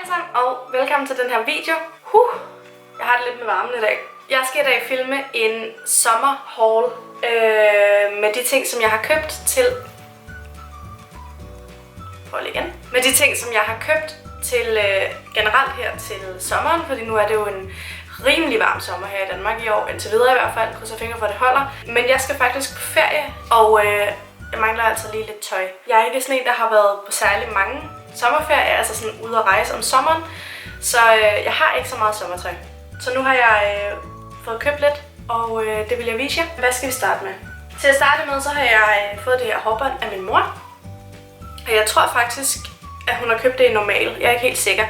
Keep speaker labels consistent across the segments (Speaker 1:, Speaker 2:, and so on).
Speaker 1: sammen, og velkommen til den her video. Jeg har det lidt med varmen i dag. Jeg skal i dag filme en sommerhaul med de ting, som jeg har købt til... Med de ting, som jeg har købt til generelt her til sommeren, fordi nu er det jo en rimelig varm sommer her i Danmark i år, indtil videre i hvert fald, krydser fingre for, at det holder. Men jeg skal faktisk på ferie, og jeg mangler altså lige lidt tøj. Jeg er ikke sådan en, der har været på særlig mange sommerferie, altså sådan ude at rejse om sommeren, så jeg har ikke så meget sommertøj. Så nu har jeg fået købt lidt, og det vil jeg vise jer. Hvad skal vi starte med? Til at starte med, så har jeg fået det her hårbånd af min mor. Og jeg tror faktisk, at hun har købt det i normal. Jeg er ikke helt sikker.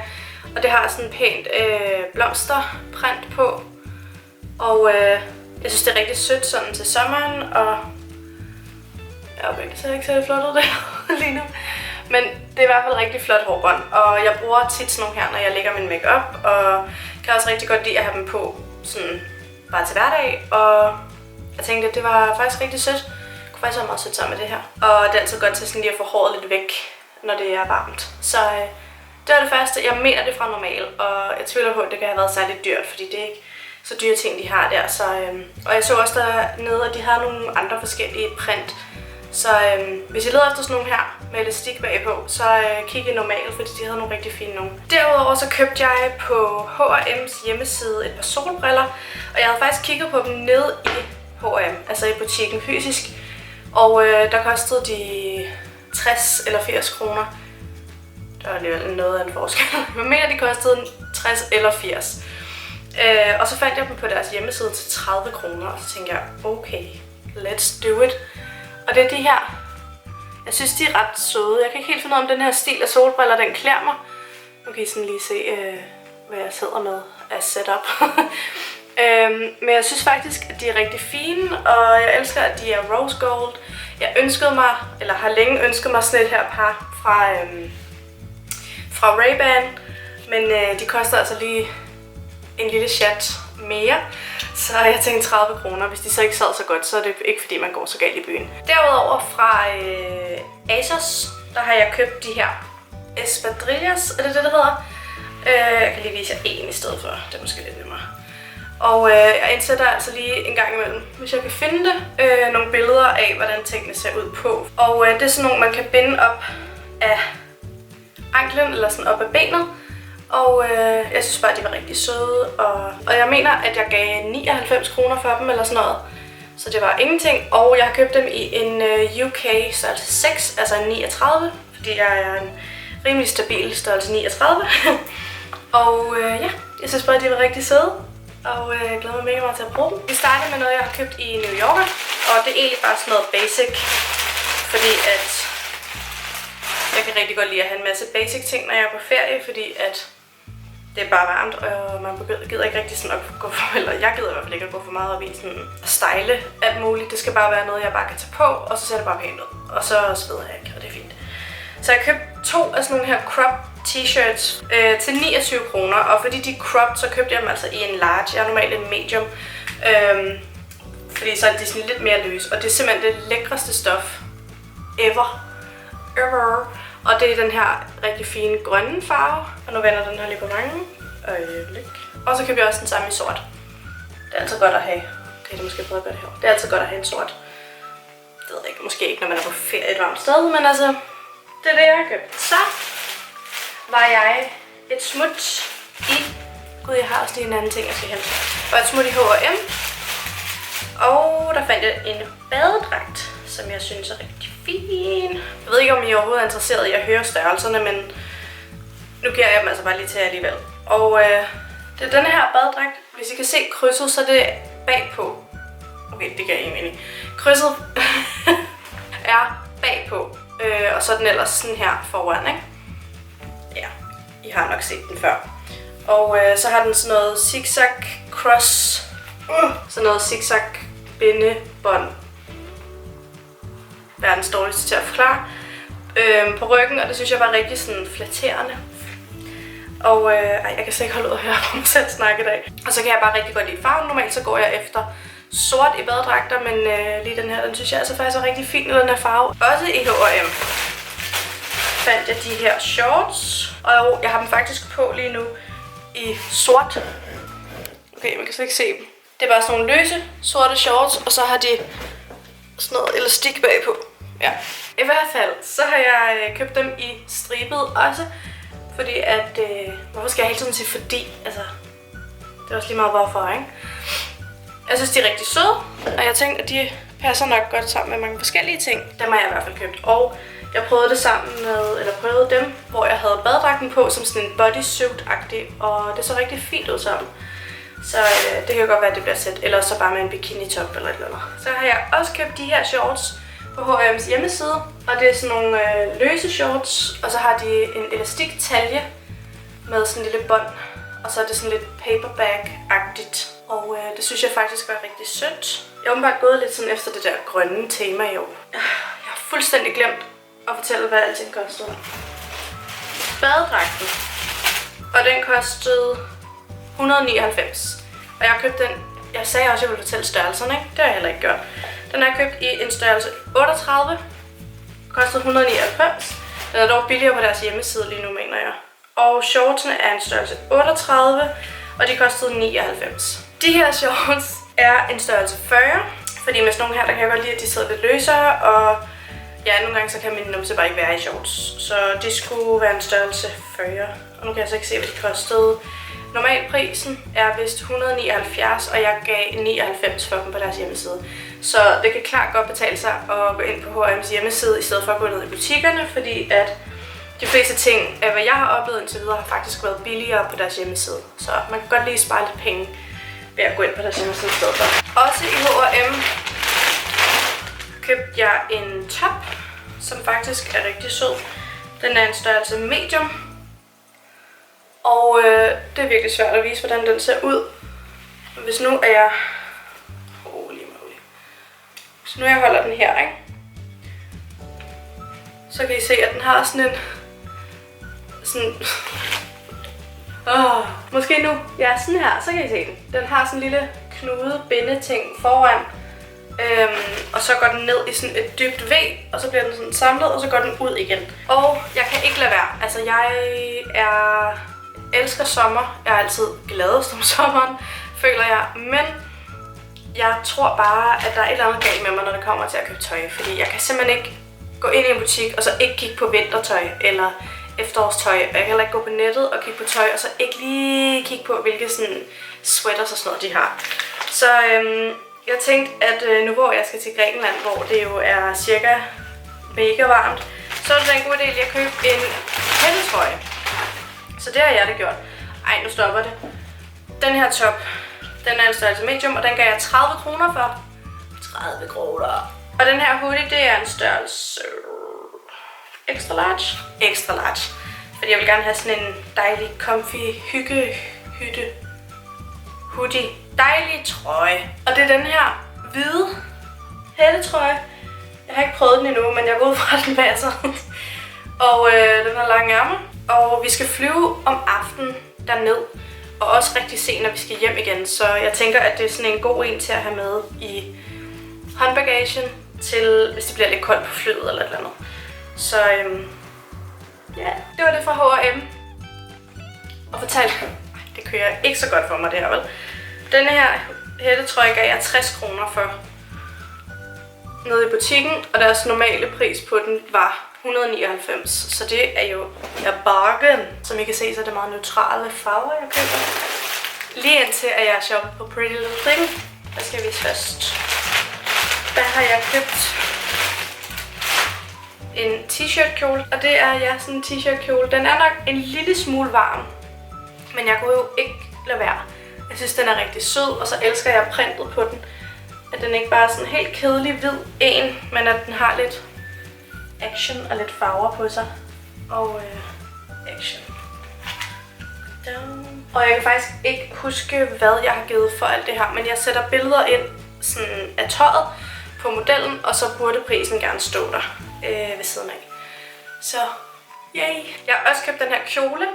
Speaker 1: Og det har sådan pænt blomsterprint på. Og jeg synes, det er rigtig sødt sådan til sommeren. Og det ser ikke så flot ud der lige nu. Men det er i hvert fald rigtig flot hårbånd. Og jeg bruger tit sådan nogle her, når jeg lægger min makeup. Og kan også rigtig godt lide at have dem på sådan bare til hverdag. Og jeg tænkte, at det var faktisk rigtig sødt. Det kunne faktisk være meget sødt sammen med det her. Og det er altid godt til sådan lige at få håret lidt væk, når det er varmt. Så det var det første. Jeg mener det fra normal, og jeg tvivler på, at det kan have været særligt dyrt, fordi det er ikke så dyre ting, de har der. Så, og jeg så også dernede, at de har nogle andre forskellige print. Så hvis I leder efter sådan nogle her med elastik bagpå, så kig i normal, fordi de havde nogle rigtig fine nogle. Derudover så købte jeg på H&M's hjemmeside et par solbriller, og jeg havde faktisk kigget på dem nede i H&M, altså i butikken fysisk. Og der kostede de 60 eller 80 kroner. Der var alligevel noget af en forskel. Jeg mener, de kostede 60 eller 80. Og så fandt jeg dem på deres hjemmeside til 30 kroner, og så tænkte jeg, okay, let's do it. Og det er de her. Jeg synes, de er ret søde. Jeg kan ikke helt finde ud af, om den her stil af solbriller, den klæder mig. Nu kan I sådan lige se, hvad jeg sidder med af setup. Men jeg synes faktisk, at de er rigtig fine, og jeg elsker, at de er rose gold. Jeg ønskede mig, eller har længe ønsket mig sådan et her par fra Ray-Ban, men de koster altså lige en lille chat mere. Så jeg tænkte 30 kroner. Hvis de så ikke sad så godt, så er det ikke fordi, man går så galt i byen. Derudover fra ASOS, der har jeg købt de her espadrilles, er det det, der hedder? Jeg kan lige vise jer en i stedet for, det er måske lidt nemmere. Og jeg indsætter altså lige en gang imellem, hvis jeg kan finde det, nogle billeder af, hvordan tingene ser ud på. Og det er sådan nogle, man kan binde op af anklen, eller sådan op af benet. Og jeg synes bare, de var rigtig søde, og jeg mener, at jeg gav 99 kroner for dem eller sådan noget. Så det var ingenting, og jeg har købt dem i en UK størrelse 6, altså en 39, fordi jeg er en rimelig stabil størrelse 39. Og ja, jeg synes bare, de var rigtig søde, og jeg glæder mig mega meget til at bruge dem. Vi starter med noget, jeg har købt i New Yorker, og det er egentlig bare sådan noget basic, fordi at jeg kan rigtig godt lide at have en masse basic ting, når jeg er på ferie, fordi at det er bare varmt, og man gider ikke rigtig sådan at gå for, eller jeg gider i hvert fald ikke at gå for meget op i sådan at style alt muligt. Det skal bare være noget, jeg bare kan tage på, og så ser det bare pænt ud. Og så sveder jeg ikke, og det er fint. Så jeg købte 2 af sådan nogle her crop t-shirts til 29 kroner, og fordi de er cropped, så købte jeg dem altså i en large. Jeg er normalt en medium, fordi så er de sådan lidt mere løse, og det er simpelthen det lækreste stof ever. Og det er den her rigtig fine grønne farve. Og nu vender den her lige på mange. Og så køber jeg også den samme i sort. Det er altid godt at have. Okay, det er måske bedre at gøre det her. Det er altid godt at have en sort. Det ved jeg ikke. Måske ikke, når man er på ferie et varmt sted. Men altså, det er det, jeg har købt. Så var jeg et smut i... Gud, jeg har også lige en anden ting, jeg skal hente. Var et smut i H&M. Og der fandt jeg en badedragt, som jeg synes er rigtig fin. Jeg ved ikke, om I overhovedet er interesseret i at høre størrelserne, men nu giver jeg dem altså bare lige til alligevel. Og det er denne her badedragt. Hvis I kan se krydset, så er det bagpå. Okay, det gør jeg egentlig. Krydset er bagpå, og så er den ellers sådan her foran, ikke? Ja, I har nok set den før. Og så har den sådan noget zigzag cross, sådan noget zigzag bindebånd. Verdens dårligste til at forklare, på ryggen, og det synes jeg var rigtig sådan flatterende. Og jeg kan slet ikke holde ud at høre på mig selv snakke i dag. Og så kan jeg bare rigtig godt lide farven. Normalt så går jeg efter sort i badedragter, men lige den her, den synes jeg altså faktisk er rigtig fin i den her farve. Også i H&M. fandt jeg de her shorts, og jeg har dem faktisk på lige nu i sort. Okay, man kan slet ikke se dem. Det er bare sådan nogle løse, sorte shorts, og så har de sådan noget elastik bagpå. Ja. I hvert fald, så har jeg købt dem i stribet også, fordi at, hvorfor skal jeg hele tiden sige fordi, altså, det er også lige meget hvorfor, ikke? Jeg synes, de er rigtig søde, og jeg tænkte, at de passer nok godt sammen med mange forskellige ting. Dem har jeg i hvert fald købt, og jeg prøvede det sammen med, eller prøvede dem, hvor jeg havde badedragten på som sådan en bodysuit-agtig, og det så rigtig fint ud sammen. Så det kan godt være, at det bliver sæt, eller så bare med en bikini-top eller et eller andet. Så har jeg også købt de her shorts på H&M's hjemmeside, og det er sådan nogle løse shorts, og så har de en elastik talje med sådan en lille bånd, og så er det sådan lidt paperback-agtigt, og det synes jeg faktisk var rigtig sødt. Jeg har åbenbart gået lidt sådan efter det der grønne tema i år. Jeg har fuldstændig glemt at fortælle, hvad alting kostede. Badedragten, og den kostede 199. Og jeg har købt den, jeg sagde også, at jeg ville fortælle størrelserne, ikke? Det har jeg heller ikke gjort. Den er købt i en størrelse 38, kostede 199. Den er dog billigere på deres hjemmeside lige nu, mener jeg. Og shortsene er en størrelse 38, og de kostede 99. De her shorts er en størrelse 40, fordi med sådan nogle her, der kan jeg godt lide, at de sidder lidt løsere, og ja, nogle gange så kan min numse bare ikke være i shorts. Så de skulle være en størrelse 40, og nu kan jeg så ikke se, hvad de kostede. Normalprisen er vist 179, og jeg gav 99 for dem på deres hjemmeside. Så det kan klart godt betale sig at gå ind på H&M's hjemmeside, i stedet for at gå ned i butikkerne, fordi at de fleste ting, hvad jeg har oplevet indtil videre, har faktisk været billigere på deres hjemmeside. Så man kan godt lige spare lidt penge ved at gå ind på deres hjemmeside i stedet for. Også i H&M købte jeg en top, som faktisk er rigtig sød. Den er en størrelse medium. Og det er virkelig svært at vise, hvordan den ser ud. Hvis nu er jeg... Hvis nu jeg holder den her, ikke? Så kan I se, at den har sådan en... måske nu. Ja, sådan her, så kan I se den. Den har sådan en lille knude bindeting foran. Og så går den ned i sådan et dybt V, og så bliver den sådan samlet, og så går den ud igen. Og jeg kan ikke lade være. Altså, jeg elsker sommer. Jeg er altid gladest om sommeren, føler jeg. Men jeg tror bare, at der er et eller andet galt med mig, når det kommer til at købe tøj. Fordi jeg kan simpelthen ikke gå ind i en butik, og så ikke kigge på vintertøj eller efterårstøj. Og jeg kan heller ikke gå på nettet og kigge på tøj, og så ikke lige kigge på, hvilke sådan sweaters og sådan noget de har. Så jeg tænkte, at nu hvor jeg skal til Grækenland, hvor det jo er cirka mega varmt, så er det en god idé lige at købe en hættetrøje. Så det har jeg da gjort. Ej, nu stopper det. Den her top, den er en størrelse medium, og den gav jeg 30 kroner for. 30 kroner. Og den her hoodie, det er en størrelse extra large. Extra large. Fordi jeg vil gerne have sådan en dejlig, comfy, hyggehytte hoodie. Dejlig trøje. Og det er den her hvide hættetrøje. Jeg har ikke prøvet den endnu, men jeg går ud fra, at den passer. Og den har lange ærmer. Og vi skal flyve om aftenen derned. Og også rigtig sent, når vi skal hjem igen. Så jeg tænker, at det er sådan en god en til at have med i håndbagagen, til hvis det bliver lidt koldt på flyet eller et eller andet. Så ja, det var det fra H&M. Og fortæl, det kører ikke så godt for mig det her, vel? Denne her hættetrøje gav jeg 60 kroner for nede i butikken, og deres normale pris på den var 199, så det er jo en bargain. Som I kan se, så er det meget neutrale farver, jeg køber. Lige indtil at jeg shopper på Pretty Little Thing. Hvad skal jeg vise først? Der har jeg købt en t-shirt kjole, og det er sådan en t-shirt kjole. Den er nok en lille smule varm, men jeg kunne jo ikke lade være. Jeg synes, den er rigtig sød, og så elsker jeg printet på den. At den ikke bare er sådan helt kedelig hvid en, men at den har lidt action og lidt farver på sig. Og action. Og jeg kan faktisk ikke huske, hvad jeg har givet for alt det her, men jeg sætter billeder ind sådan af tøjet på modellen, og så burde prisen gerne stå der ved siden af. Så yay! Jeg har også købt den her kjole.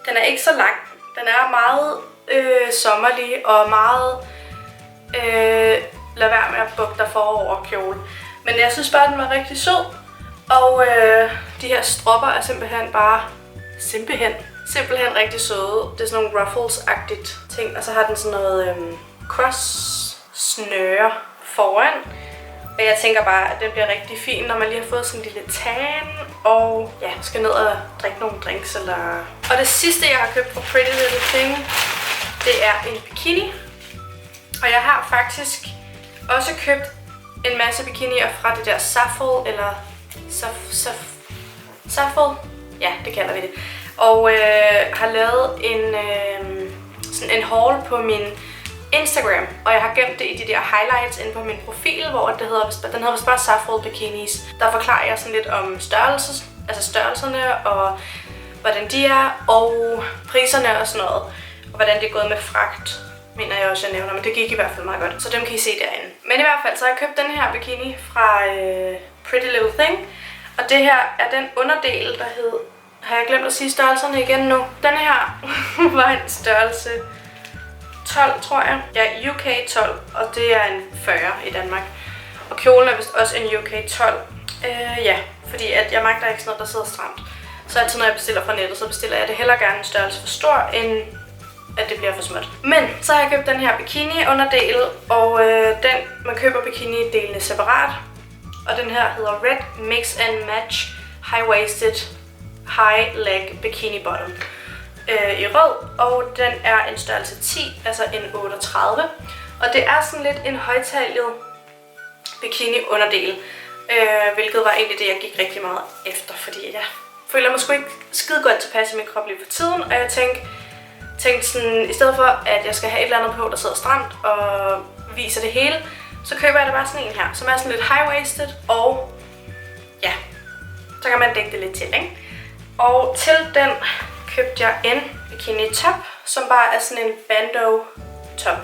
Speaker 1: Den er ikke så lang. Den er meget sommerlig og meget lad være med at bukke dig forover kjole. Men jeg synes bare, den var rigtig sød. Og de her stropper er simpelthen rigtig søde. Det er sådan nogle ruffles-agtigt ting, og så har den sådan noget cross-snøre foran. Og jeg tænker bare, at den bliver rigtig fin, når man lige har fået sådan en lille tan, og ja, skal ned og drikke nogle drinks eller... Og det sidste, jeg har købt fra Pretty Little Thing, det er en bikini. Og jeg har faktisk også købt en masse bikinier fra det der Saffold, eller Saffold? Ja, det kalder vi det. Og har lavet sådan en haul på min Instagram, og jeg har gemt det i de der highlights inde på min profil, hvor den hedder vist bare Saffold Bikinis. Der forklarer jeg sådan lidt om størrelserne, og hvordan de er, og priserne og sådan noget, og hvordan det er gået med fragt, mener jeg også, jeg nævner, men det gik i hvert fald meget godt, så dem kan I se derinde. Men i hvert fald, så har jeg købt den her bikini fra Pretty Little Thing, og det her er den underdel, der hed... Har jeg glemt at sige størrelserne igen nu? Den her var en størrelse 12, tror jeg. Ja, UK 12, og det er en 40 i Danmark. Og kjolen er vist også en UK 12. Ja, fordi at jeg magter ikke sådan noget, der sidder stramt. Så altid når jeg bestiller fra nettet, så bestiller jeg det hellere gerne en størrelse for stor, end at det bliver for småt. Men så har jeg købt den her bikini underdel, og man køber bikini-delene separat. Og den her hedder Red Mix and Match High-Waisted High Leg Bikini Bottom i rød, og den er en størrelse 10, altså en 38. Og det er sådan lidt en højtallet bikini underdel, hvilket var egentlig det, jeg gik rigtig meget efter, fordi jeg føler mig sgu ikke skide godt tilpas i min krop lige for tiden, og jeg tænkte sådan, i stedet for at jeg skal have et eller andet på, der sidder stramt og viser det hele, så køber jeg da bare sådan en her, som er sådan lidt high-waisted, og ja, så kan man dække det lidt til, ikke? Og til den købte jeg en bikini top, som bare er sådan en bandeau top.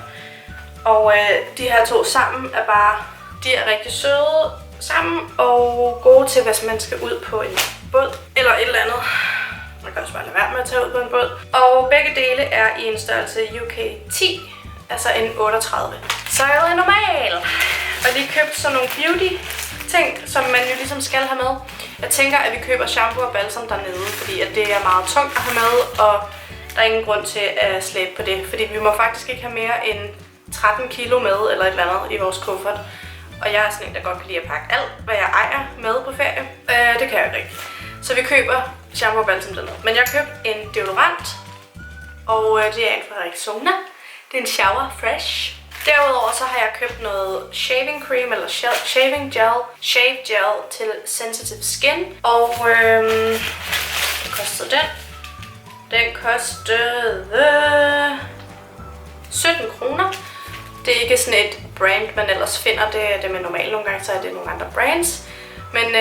Speaker 1: Og de her to sammen er bare, de er rigtig søde sammen og gode til, hvis man skal ud på en båd eller et eller andet. Man kan også bare lade være med at tage ud på en båd. Og begge dele er i en størrelse UK 10, altså en 38. Så jeg er normal. Og lige købt sådan nogle beauty ting, som man jo ligesom skal have med. Jeg tænker, at vi køber shampoo og balsam dernede, fordi at det er meget tungt at have med, og der er ingen grund til at slæbe på det. Fordi vi må faktisk ikke have mere end 13 kilo med, eller et eller andet, i vores kuffert. Og jeg er sådan en, der godt kan lide at pakke alt, hvad jeg ejer med på ferie. Det kan jeg ikke rigtig. Så vi køber shampoo og balsam dernede. Men jeg købte en deodorant, og det er en fra Rexona. Det er en Shower Fresh. Derudover så har jeg købt noget shaving cream eller shave gel til sensitive skin. Og hvad kostede den? Den kostede 17 kroner. Det er ikke sådan et brand, man ellers finder. Det er det med normalt. Nogle gange så er det nogle andre brands. Men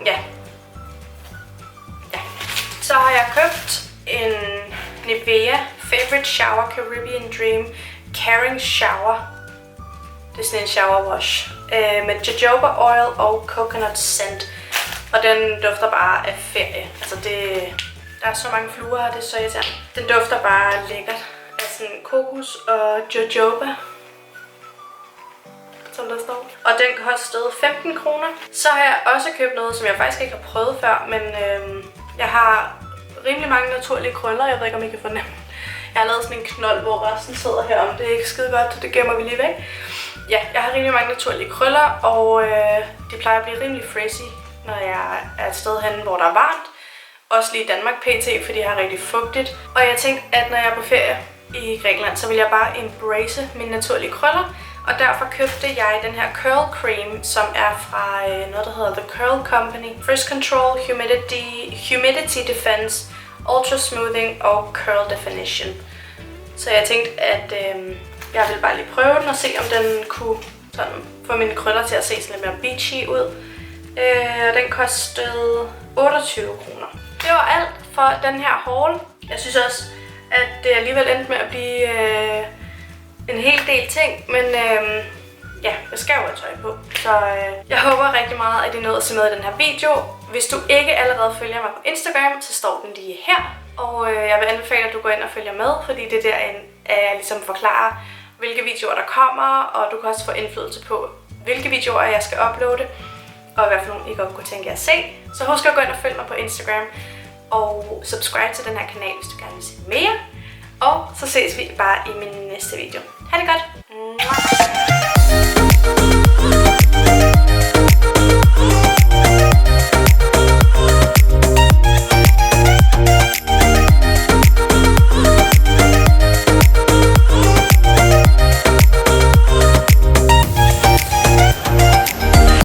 Speaker 1: ja. Så har jeg købt en Nivea Favorite Shower Caribbean Dream Caring Shower. Det er sådan en shower wash med jojoba oil og coconut scent. Og den dufter bare af ferie. Altså der er så mange fluer her, det er så irriterende. Den dufter bare lækkert af sådan kokos og jojoba, som der står. Og den kostede 15 kroner. Så har jeg også købt noget, som jeg faktisk ikke har prøvet før, men jeg har rimelig mange naturlige krøller. Jeg ved ikke, om I kan fornemme. Jeg har lavet sådan en knold, hvor resten sidder herom. Det er ikke skide godt, det gemmer vi lige væk. Ja, jeg har rimelig mange naturlige krøller, og de plejer at blive rimelig frizzy, når jeg er et sted hen, hvor der er varmt. Også lige i Danmark pt, fordi jeg har rigtig fugtigt. Og jeg tænkte, at når jeg er på ferie i Grækenland, så vil jeg bare embrace mine naturlige krøller. Og derfor købte jeg den her curl cream, som er fra noget, der hedder The Curl Company. Frizz Control, Humidity Defense, Ultra Smoothing og Curl Definition. Så jeg tænkte, at jeg ville bare lige prøve den og se, om den kunne sådan få mine krøller til at se sådan lidt mere beachy ud. Den kostede 28 kroner. Det var alt for den her haul. Jeg synes også, at det alligevel endte med at blive en hel del ting, men ja, jeg skal jo have tøj på. Så jeg håber rigtig meget, at I nåede at se med i den her video. Hvis du ikke allerede følger mig på Instagram, så står den lige her. Og jeg vil anbefale, at du går ind og følger med, fordi det er derinde, at jeg ligesom forklarer, hvilke videoer der kommer, og du kan også få indflydelse på, hvilke videoer jeg skal uploade. og hvad for nogle I godt kunne tænke jer at se. Så husk at gå ind og følge mig på Instagram, og subscribe til den her kanal, hvis du gerne vil se mere. Og så ses vi bare i min næste video. Ha' det godt!